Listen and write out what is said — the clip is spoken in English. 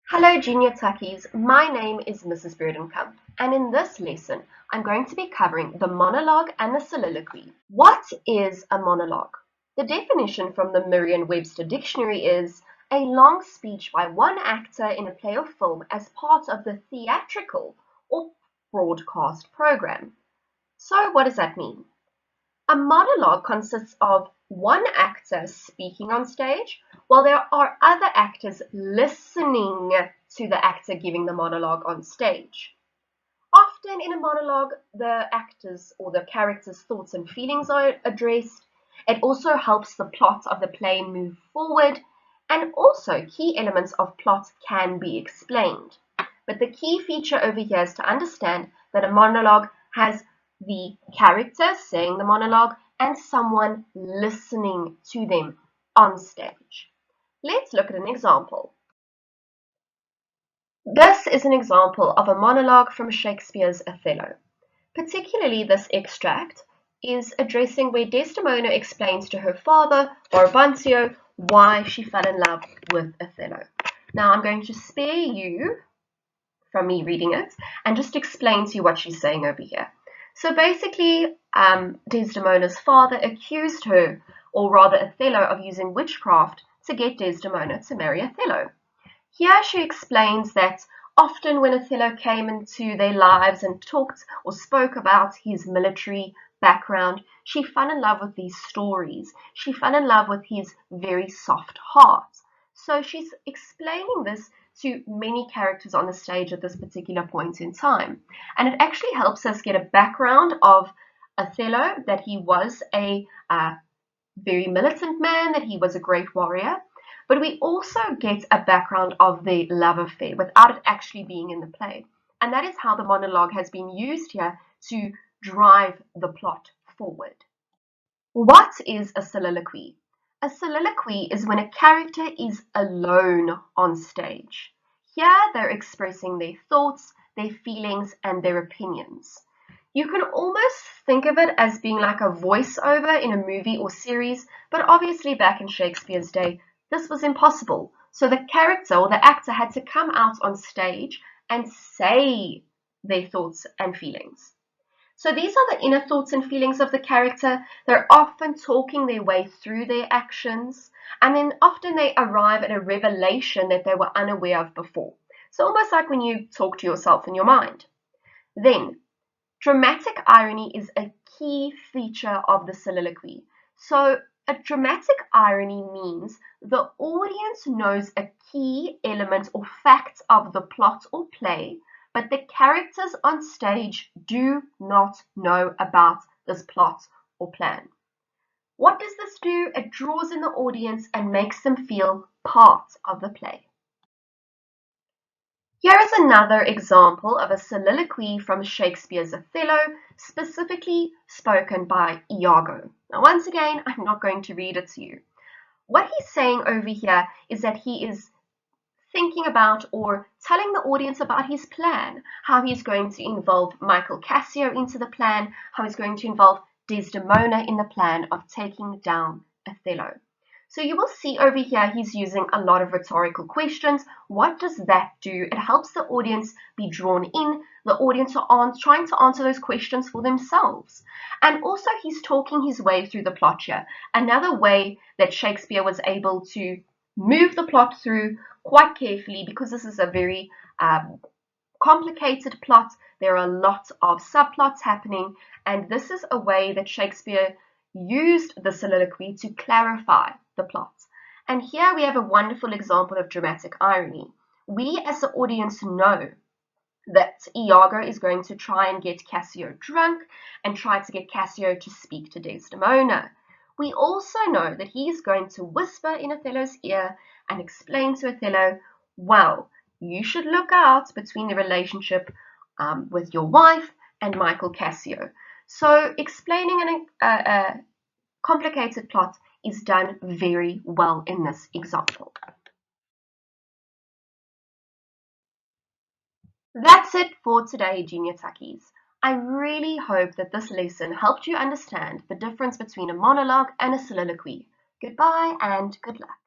Hello Junior Tuckies, my name is Mrs. Burdenkamp, and in this lesson I'm going to be covering the monologue and the soliloquy. What is a monologue? The definition from the Merriam-Webster dictionary is a long speech by one actor in a play or film as part of the theatrical or broadcast program. So what does that mean? A monologue consists of one actor speaking on stage, while there are other actors listening to the actor giving the monologue on stage. Often in a monologue, the actors or the characters' thoughts and feelings are addressed. It also helps the plot of the play move forward, and also key elements of plot can be explained. But the key feature over here is to understand that a monologue has the character saying the monologue and someone listening to them on stage. Let's look at an example. This is an example of a monologue from Shakespeare's Othello. Particularly this extract is addressing where Desdemona explains to her father, Brabantio, why she fell in love with Othello. Now I'm going to spare you from me reading it and just explain to you what she's saying over here. So basically, Desdemona's father accused her, or rather Othello, of using witchcraft to get Desdemona to marry Othello. Here she explains that often when Othello came into their lives and talked or spoke about his military background, she fell in love with these stories. She fell in love with his very soft heart. So she's explaining this to many characters on the stage at this particular point in time. And it actually helps us get a background of Othello, that he was a very militant man, that he was a great warrior, but we also get a background of the love affair without it actually being in the play. And that is how the monologue has been used here to drive the plot forward. What is a soliloquy? A soliloquy is when a character is alone on stage. Here they're expressing their thoughts, their feelings, and their opinions. You can almost think of it as being like a voiceover in a movie or series, but obviously back in Shakespeare's day, this was impossible. So the character or the actor had to come out on stage and say their thoughts and feelings. So these are the inner thoughts and feelings of the character. They're often talking their way through their actions, and then often they arrive at a revelation that they were unaware of before. So almost like when you talk to yourself in your mind. Then, dramatic irony is a key feature of the soliloquy. So a dramatic irony means the audience knows a key element or fact of the plot or play, but the characters on stage do not know about this plot or plan. What does this do? It draws in the audience and makes them feel part of the play. Here is another example of a soliloquy from Shakespeare's Othello, specifically spoken by Iago. Now, once again, I'm not going to read it to you. What he's saying over here is that he is thinking about or telling the audience about his plan, how he's going to involve Michael Cassio into the plan, how he's going to involve Desdemona in the plan of taking down Othello. So you will see over here he's using a lot of rhetorical questions. What does that do? It helps the audience be drawn in, the audience are trying to answer those questions for themselves. And also he's talking his way through the plot here. Another way that Shakespeare was able to move the plot through quite carefully, because this is a very complicated plot. There are a lot of subplots happening, and this is a way that Shakespeare used the soliloquy to clarify the plot. And here we have a wonderful example of dramatic irony. We as the audience know that Iago is going to try and get Cassio drunk and try to get Cassio to speak to Desdemona. We also know that he is going to whisper in Othello's ear and explain to Othello, well, you should look out between the relationship with your wife and Michael Cassio. So explaining a complicated plot is done very well in this example. That's it for today, Junior Tuckies. I really hope that this lesson helped you understand the difference between a monologue and a soliloquy. Goodbye and good luck.